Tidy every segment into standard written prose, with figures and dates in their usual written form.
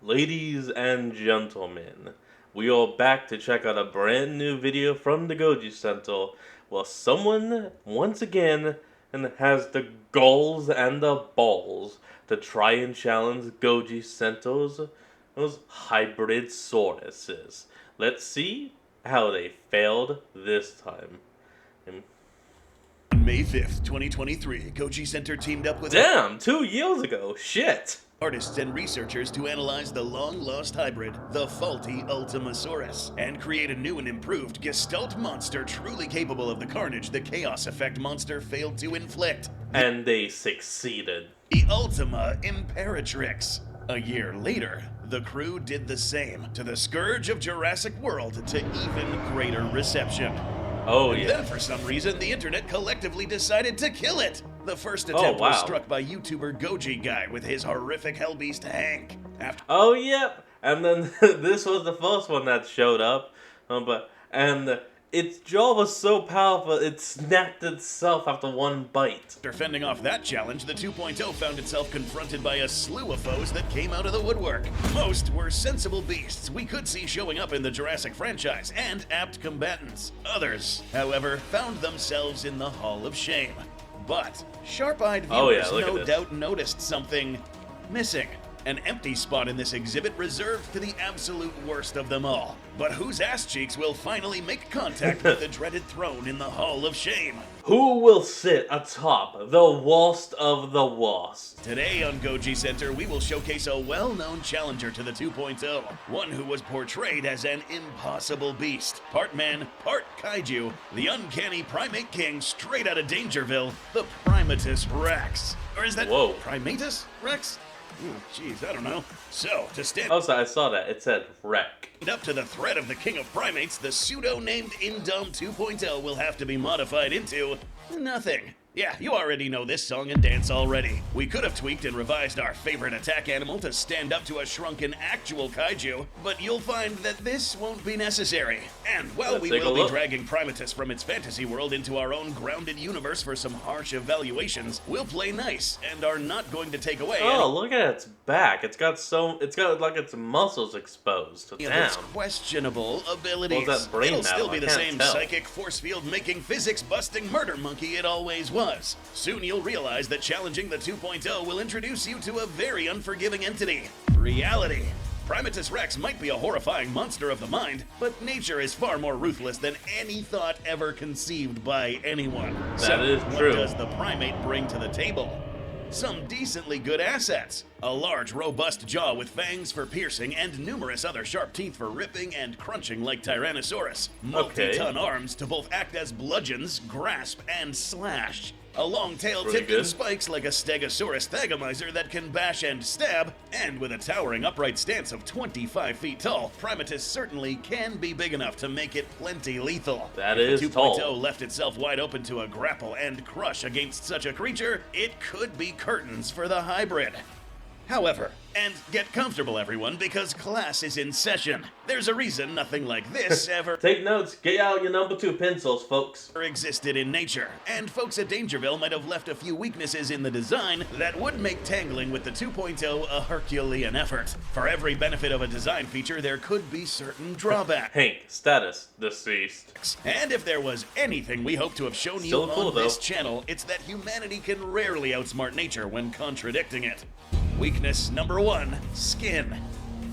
Ladies and gentlemen, we are back to check out a brand new video from the Goji Center where someone, once again, and has the goals and the balls to try and challenge Goji Center's those hybrid Sauruses. Let's see how they failed this time. And On May 5th, 2023, Goji Center teamed up with damn, 2 years ago, shit! artists and researchers to analyze the long-lost hybrid, the faulty Ultimasaurus, and create a new and improved Gestalt monster truly capable of the carnage the Chaos Effect monster failed to inflict. And they succeeded. The Ultima Imperatrix. A year later, the crew did the same, to the Scourge of Jurassic World to even greater reception. Oh And yeah. then for some reason, the internet collectively decided to kill it. The first attempt was wow. struck by YouTuber Goji Guy with his horrific hellbeast Hank. After Oh yep. And then this was the first one that showed up. Its jaw was so powerful it snapped itself after one bite. fending off that challenge, the 2.0 found itself confronted by a slew of foes that came out of the woodwork. Most were sensible beasts we could see showing up in the Jurassic franchise and apt combatants. Others, however, found themselves in the Hall of Shame. But sharp-eyed Oh, yeah, viewers look at no this. doubt noticed something missing. An empty spot in this exhibit reserved to the absolute worst of them all. But whose ass cheeks will finally make contact with the dreaded throne in the Hall of Shame? Who will sit atop the worst of the worst? Today on Goji Center, we will showcase a well-known challenger to the 2.0, one who was portrayed as an impossible beast, part man, part kaiju, the uncanny primate king straight out of Dangerville, the Primatus Rex. Or is that Whoa. Primatus Rex? Oh, jeez, I don't know. So, to stand Also, I saw that. It said wreck. up to the threat of the king of primates, the pseudo-named Indom 2.0 will have to be modified into nothing. Yeah, you already know this song and dance already. We could have tweaked and revised our favorite attack animal to stand up to a shrunken actual kaiju, but you'll find that this won't be necessary. And while Let's we take a will be look. dragging Primatus from its fantasy world into our own grounded universe for some harsh evaluations, we'll play nice and are not going to take away Oh, look at its back. It's got like its muscles exposed. any of its Damn. questionable abilities. Well, that brain It'll still now, be I the can't same tell. psychic, force field making, physics busting murder monkey it always was. Soon you'll realize that challenging the 2.0 will introduce you to a very unforgiving entity, reality. Primatus Rex might be a horrifying monster of the mind, but nature is far more ruthless than any thought ever conceived by anyone. That is true. What does the primate bring to the table? Some decently good assets. A large, robust jaw with fangs for piercing and numerous other sharp teeth for ripping and crunching like Tyrannosaurus. Multi-ton arms to both act as bludgeons, grasp, and slash. A long tail Pretty tipped with good. spikes like a Stegosaurus thagomizer that can bash and stab, and with a towering upright stance of 25 feet tall, Primatus certainly can be big enough to make it plenty lethal. That If is the 2.0 tall. left itself wide open to a grapple and crush against such a creature, it could be curtains for the hybrid. However, and get comfortable everyone, because class is in session. There's a reason nothing like this ever Take notes. Get out your number 2 pencils, folks. existed in nature, and folks at Dangerville might have left a few weaknesses in the design that would make tangling with the 2.0 a Herculean effort. For every benefit of a design feature, there could be certain drawbacks. Hank, status deceased. And if there was anything we hope to have shown Still you cool, on this though. channel, it's that humanity can rarely outsmart nature when contradicting it. Weakness number 1, skin.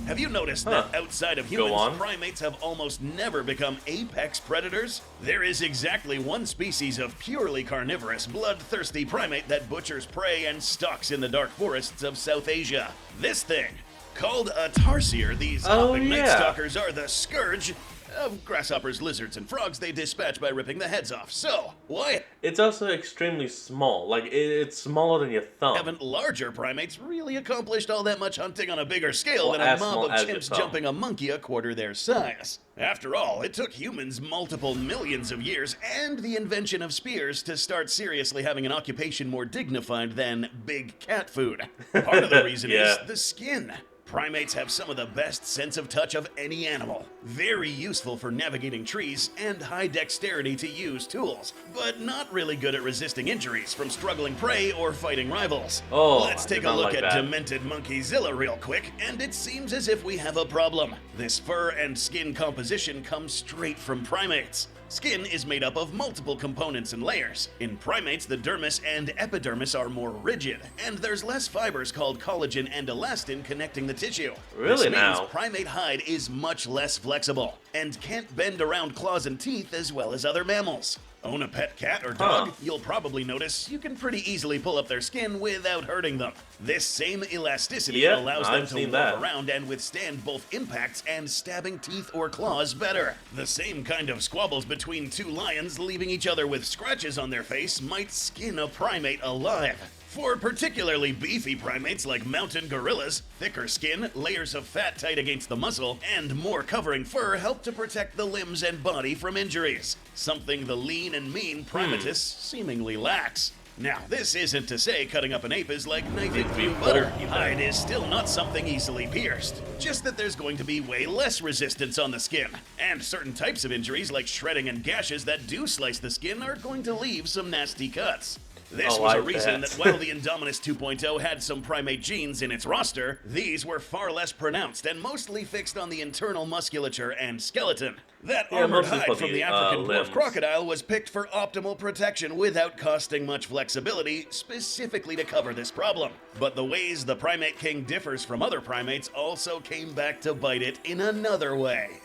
Have you noticed that outside of Go humans, on. primates have almost never become apex predators? There is exactly one species of purely carnivorous, bloodthirsty primate that butchers prey and stalks in the dark forests of South Asia. This thing, called a tarsier, these Oh, hopping night yeah. stalkers are the scourge of grasshoppers, lizards, and frogs they dispatch by ripping the heads off. So, why It's also extremely small. Like, it's smaller than your thumb. haven't larger primates really accomplished all that much hunting on a bigger scale Well, than a as mob small of as your chimps thumb. jumping a monkey a quarter their size? After all, it took humans multiple millions of years and the invention of spears to start seriously having an occupation more dignified than big cat food. Part of the reason Yeah. is the skin. Primates have some of the best sense of touch of any animal. Very useful for navigating trees and high dexterity to use tools, but not really good at resisting injuries from struggling prey or fighting rivals. Oh, let's take a look at Demented Monkeyzilla real quick, and it seems as if we have a problem. This fur and skin composition comes straight from primates. Skin is made up of multiple components and layers. In primates, the dermis and epidermis are more rigid, and there's less fibers called collagen and elastin connecting the tissue. Really this now? means primate hide is much less flexible, and can't bend around claws and teeth as well as other mammals. Own a pet cat or dog, you'll probably notice you can pretty easily pull up their skin without hurting them. This same elasticity allows them to move around and withstand both impacts and stabbing teeth or claws better. The same kind of squabbles between two lions leaving each other with scratches on their face might skin a primate alive. For particularly beefy primates like mountain gorillas, thicker skin, layers of fat tight against the muscle, and more covering fur help to protect the limbs and body from injuries, something the lean and mean Primatus seemingly lacks. Now, this isn't to say cutting up an ape is like knifing through butter. Hide is still not something easily pierced, just that there's going to be way less resistance on the skin, and certain types of injuries like shredding and gashes that do slice the skin are going to leave some nasty cuts. This was a reason that while the Indominus 2.0 had some primate genes in its roster, these were far less pronounced and mostly fixed on the internal musculature and skeleton. That armored hide from the African dwarf crocodile was picked for optimal protection without costing much flexibility, specifically to cover this problem. But the ways the Primate King differs from other primates also came back to bite it in another way.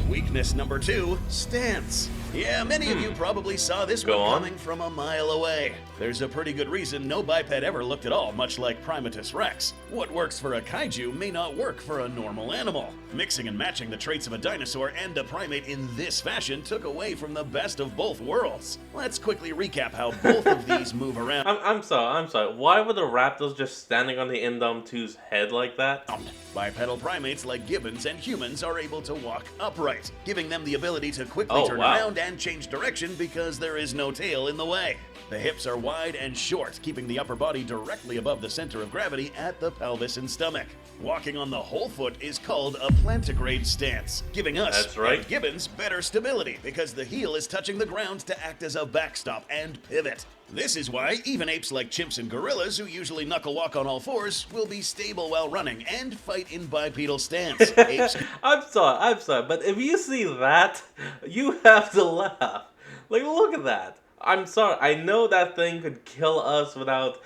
Weakness number 2, stance. Yeah, many of you probably saw this one coming from a mile away. There's a pretty good reason no biped ever looked at all much like Primatus rex. What works for a kaiju may not work for a normal animal. Mixing and matching the traits of a dinosaur and a primate in this fashion took away from the best of both worlds. Let's quickly recap how both of these move around. I'm sorry. Why were the raptors just standing on the Indom 2's head like that? Bipedal primates like gibbons and humans are able to walk upright, giving them the ability to quickly turn around and change direction because there is no tail in the way. The hips are wide and short, keeping the upper body directly above the center of gravity at the pelvis and stomach. Walking on the whole foot is called a plantigrade stance, giving us and gibbons better stability because the heel is touching the ground to act as a backstop and pivot. This is why even apes like chimps and gorillas, who usually knuckle walk on all fours, will be stable while running and fight in bipedal stance. I'm sorry, but if you see that, you have to laugh. Like, look at that. I'm sorry, I know that thing could kill us without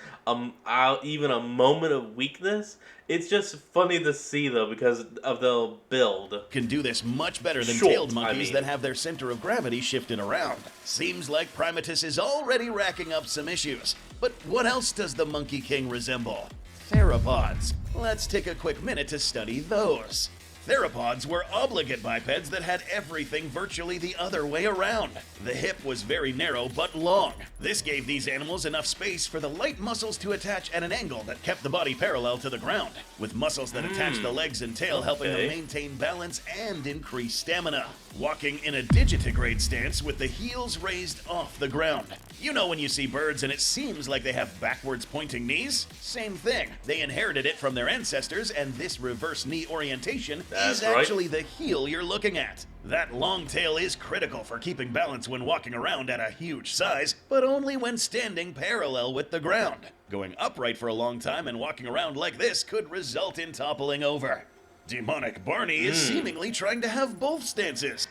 even a moment of weakness. It's just funny to see, though, because of the build. Can do this much better than tailed monkeys that have their center of gravity shifted around. Seems like Primatus is already racking up some issues. But what else does the Monkey King resemble? Theropods. Let's take a quick minute to study those. Theropods were obligate bipeds that had everything virtually the other way around. The hip was very narrow but long. This gave these animals enough space for the light muscles to attach at an angle that kept the body parallel to the ground, with muscles that attach the legs and tail helping them maintain balance and increase stamina. Walking in a digitigrade stance with the heels raised off the ground. You know when you see birds and it seems like they have backwards pointing knees? Same thing. They inherited it from their ancestors, and this reverse knee orientation is actually the heel you're looking at. That long tail is critical for keeping balance when walking around at a huge size, but only when standing parallel with the ground. Going upright for a long time and walking around like this could result in toppling over. Demonic Barney is seemingly trying to have both stances.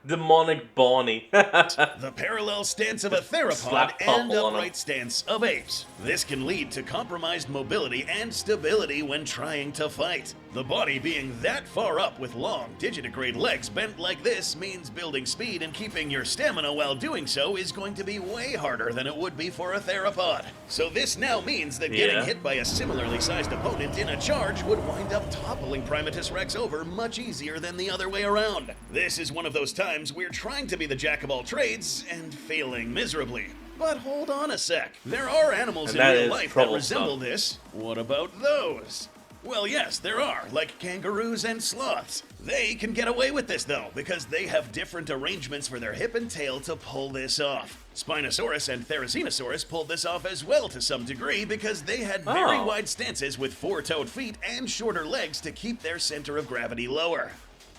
Demonic Barney. The parallel stance of a theropod and upright stance of apes. This can lead to compromised mobility and stability when trying to fight. The body being that far up with long digitigrade legs bent like this means building speed and keeping your stamina while doing so is going to be way harder than it would be for a theropod. So this now means that getting hit by a similarly sized opponent in a charge would wind up toppling Primatus rex over much easier than the other way around. This is one of those times we're trying to be the jack of all trades and failing miserably. But hold on a sec. There are animals in real life that resemble this. What about those? Well, yes, there are, like kangaroos and sloths. They can get away with this, though, because they have different arrangements for their hip and tail to pull this off. Spinosaurus and Therizinosaurus pulled this off as well to some degree because they had very wide stances with four-toed feet and shorter legs to keep their center of gravity lower.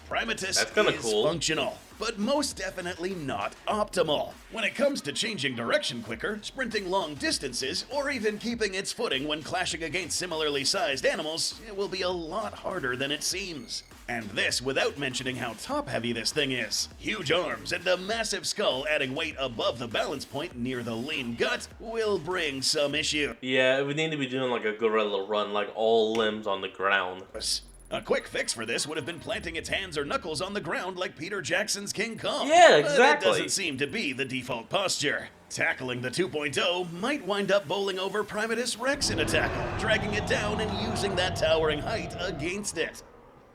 Primatus is functional, but most definitely not optimal. When it comes to changing direction quicker, sprinting long distances, or even keeping its footing when clashing against similarly sized animals, it will be a lot harder than it seems. And this without mentioning how top-heavy this thing is. Huge arms and a massive skull adding weight above the balance point near the lean gut will bring some issue. Yeah, we need to be doing like a gorilla run, like all limbs on the ground. A quick fix for this would have been planting its hands or knuckles on the ground like Peter Jackson's King Kong. Yeah, exactly. That doesn't seem to be the default posture. Tackling the 2.0 might wind up bowling over Primatus Rex in a tackle, dragging it down and using that towering height against it.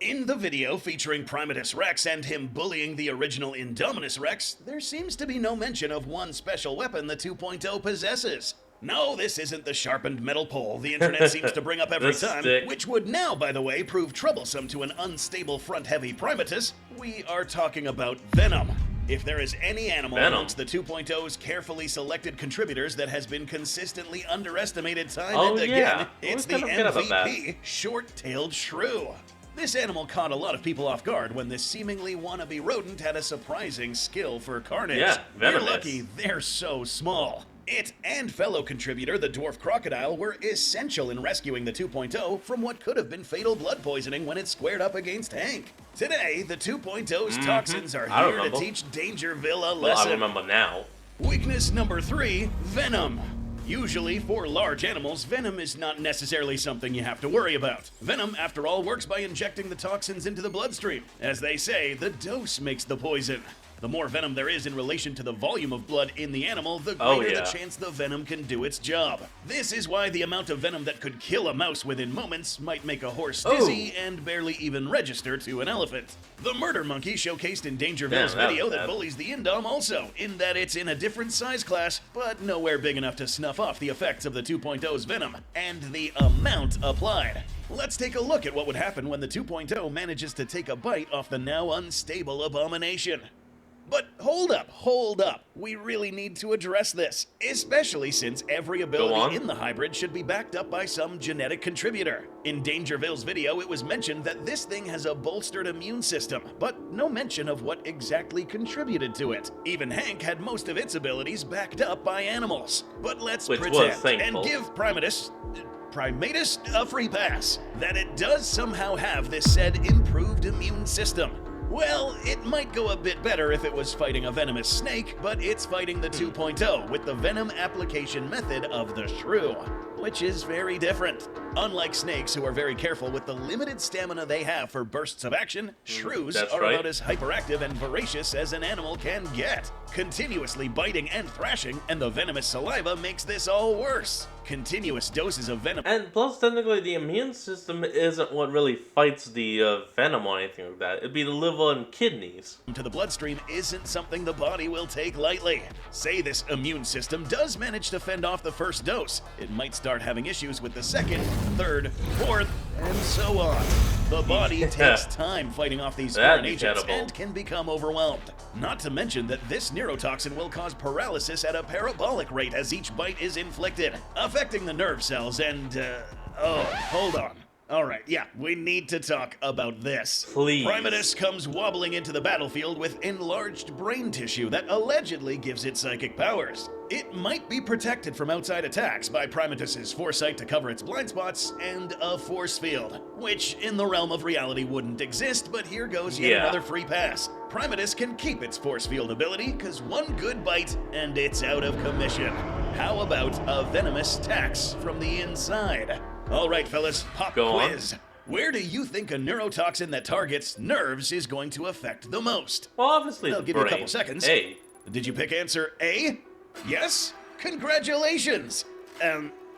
In the video featuring Primatus Rex and him bullying the original Indominus Rex, there seems to be no mention of one special weapon the 2.0 possesses. No, this isn't the sharpened metal pole the internet seems to bring up every time, stick. which would now, by the way, prove troublesome to an unstable front-heavy Primatus. We are talking about Venom. If there is any animal amongst the 2.0's carefully selected contributors that has been consistently underestimated time and again, it's the MVP, short-tailed shrew. This animal caught a lot of people off guard when this seemingly wannabe rodent had a surprising skill for carnage. Yeah, You're lucky they're so small. It and fellow contributor, the dwarf crocodile, were essential in rescuing the 2.0 from what could have been fatal blood poisoning when it squared up against Hank. Today, the 2.0's toxins are here to teach Dangerville a lesson. Well, I remember now. Weakness number 3, venom. Usually, for large animals, venom is not necessarily something you have to worry about. Venom, after all, works by injecting the toxins into the bloodstream. As they say, the dose makes the poison. The more venom there is in relation to the volume of blood in the animal, the greater the chance the venom can do its job. This is why the amount of venom that could kill a mouse within moments might make a horse dizzy and barely even register to an elephant. The murder monkey showcased in Dangerville's video that bullies the Indom also, in that it's in a different size class, but nowhere big enough to snuff off the effects of the 2.0's venom, and the amount applied. Let's take a look at what would happen when the 2.0 manages to take a bite off the now unstable abomination. But hold up. We really need to address this, especially since every ability in the hybrid should be backed up by some genetic contributor. In Dangerville's video, it was mentioned that this thing has a bolstered immune system, but no mention of what exactly contributed to it. Even Hank had most of its abilities backed up by animals. But let's pretend and give Primatus a free pass that it does somehow have this said improved immune system. Well, it might go a bit better if it was fighting a venomous snake, but it's fighting the 2.0 with the venom application method of the shrew, which is very different. Unlike snakes, who are very careful with the limited stamina they have for bursts of action, shrews are about as hyperactive and voracious as an animal can get, continuously biting and thrashing, and the venomous saliva makes this all worse. Continuous doses of venom. And plus, technically, the immune system isn't what really fights the venom or anything like that. It'd be the liver and kidneys. To the bloodstream isn't something the body will take lightly. Say this immune system does manage to fend off the first dose, it might start having issues with the second, third, fourth, and so on. The body takes time fighting off these foreign agents and can become overwhelmed. Not to mention that this neurotoxin will cause paralysis at a parabolic rate as each bite is inflicted, affecting the nerve cells and, hold on. Alright, yeah, we need to talk about this. Please. Primatus comes wobbling into the battlefield with enlarged brain tissue that allegedly gives it psychic powers. It might be protected from outside attacks by Primatus's foresight to cover its blind spots and a force field, which in the realm of reality wouldn't exist, but here goes yet another free pass. Primatus can keep its force field ability, cause one good bite and it's out of commission. How about a venomous tax from the inside? Alright fellas, pop quiz. Where do you think a neurotoxin that targets nerves is going to affect the most? Well, obviously I'll give you a couple seconds. A. Did you pick answer A? Yes? Congratulations!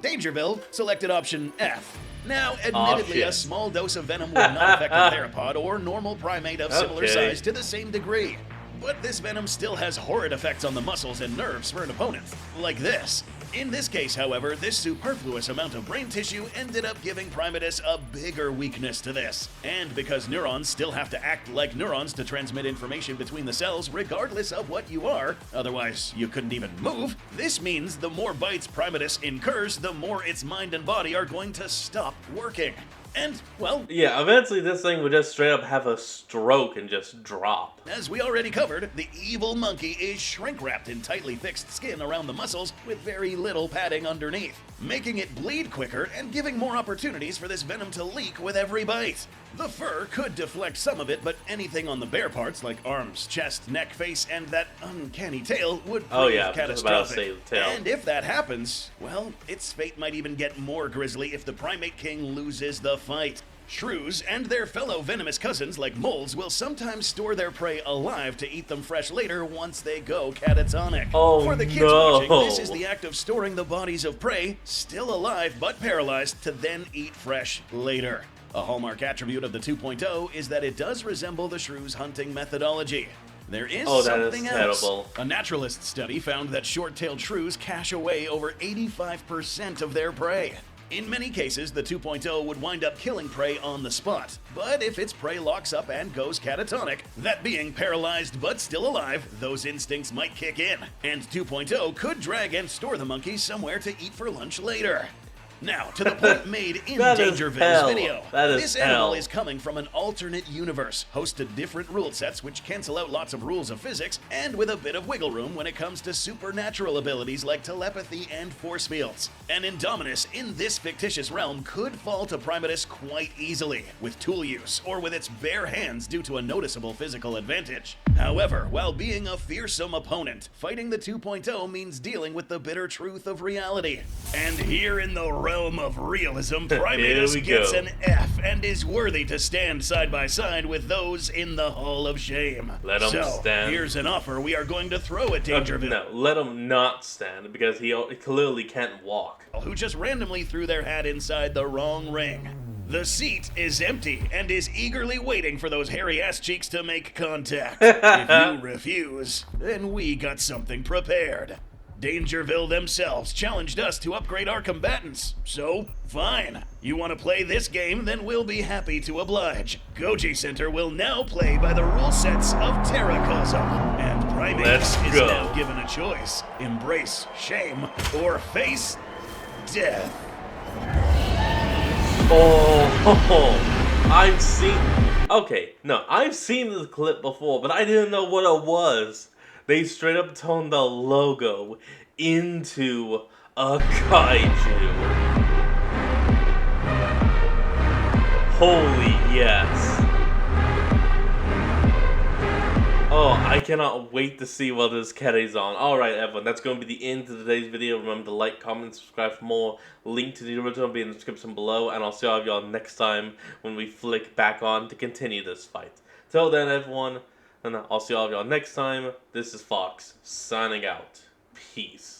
Dangerville selected option F. Now, admittedly, a small dose of venom would not affect a theropod or normal primate of similar size to the same degree. But this venom still has horrid effects on the muscles and nerves for an opponent, like this. In this case, however, this superfluous amount of brain tissue ended up giving Primatus a bigger weakness to this. And because neurons still have to act like neurons to transmit information between the cells regardless of what you are, otherwise you couldn't even move, this means the more bites Primatus incurs, the more its mind and body are going to stop working. And, well, yeah, eventually this thing would just straight up have a stroke and just drop. As we already covered, the evil monkey is shrink-wrapped in tightly fixed skin around the muscles with very little padding underneath, making it bleed quicker and giving more opportunities for this venom to leak with every bite. The fur could deflect some of it, but anything on the bare parts like arms, chest, neck, face, and that uncanny tail would prove catastrophic. And if that happens, well, its fate might even get more grisly if the Primate King loses the fight. Shrews and their fellow venomous cousins like moles will sometimes store their prey alive to eat them fresh later once they go catatonic. Oh, for the kids watching, this is the act of storing the bodies of prey, still alive but paralyzed, to then eat fresh later. A hallmark attribute of the 2.0 is that it does resemble the shrew's hunting methodology. There is something else. Terrible. A naturalist study found that short-tailed shrews cache away over 85% of their prey. In many cases, the 2.0 would wind up killing prey on the spot. But if its prey locks up and goes catatonic, that being paralyzed but still alive, those instincts might kick in. And 2.0 could drag and store the monkey somewhere to eat for lunch later. Now, to the point made in Dangerville's video. This animal is coming from an alternate universe, host to different rule sets which cancel out lots of rules of physics, and with a bit of wiggle room when it comes to supernatural abilities like telepathy and force fields. An Indominus in this fictitious realm could fall to Primatus quite easily, with tool use or with its bare hands due to a noticeable physical advantage. However, while being a fearsome opponent, fighting the 2.0 means dealing with the bitter truth of reality. And here in the realm of realism, Primatus gets an F and is worthy to stand side by side with those in the Hall of Shame. Let him stand. Here's an offer we are going to throw at Dangerville. No, let him not stand because he clearly can't walk. Who just randomly threw their hat inside the wrong ring. The seat is empty and is eagerly waiting for those hairy ass cheeks to make contact. If you refuse, then we got something prepared. Dangerville themselves challenged us to upgrade our combatants, so fine. You want to play this game, then we'll be happy to oblige. Goji Center will now play by the rule sets of Terracosm, and Primates is now given a choice: embrace shame or face death. Oh, I've seen... Okay, no, I've seen this clip before, but I didn't know what it was. They straight up toned the logo into a kaiju. Holy yes. Oh, I cannot wait to see what this carries on. Alright everyone, that's going to be the end of today's video. Remember to like, comment, subscribe for more. Link to the original will be in the description below. And I'll see all of y'all next time when we flick back on to continue this fight. Till then everyone, and I'll see all of y'all next time. This is Fox, signing out. Peace.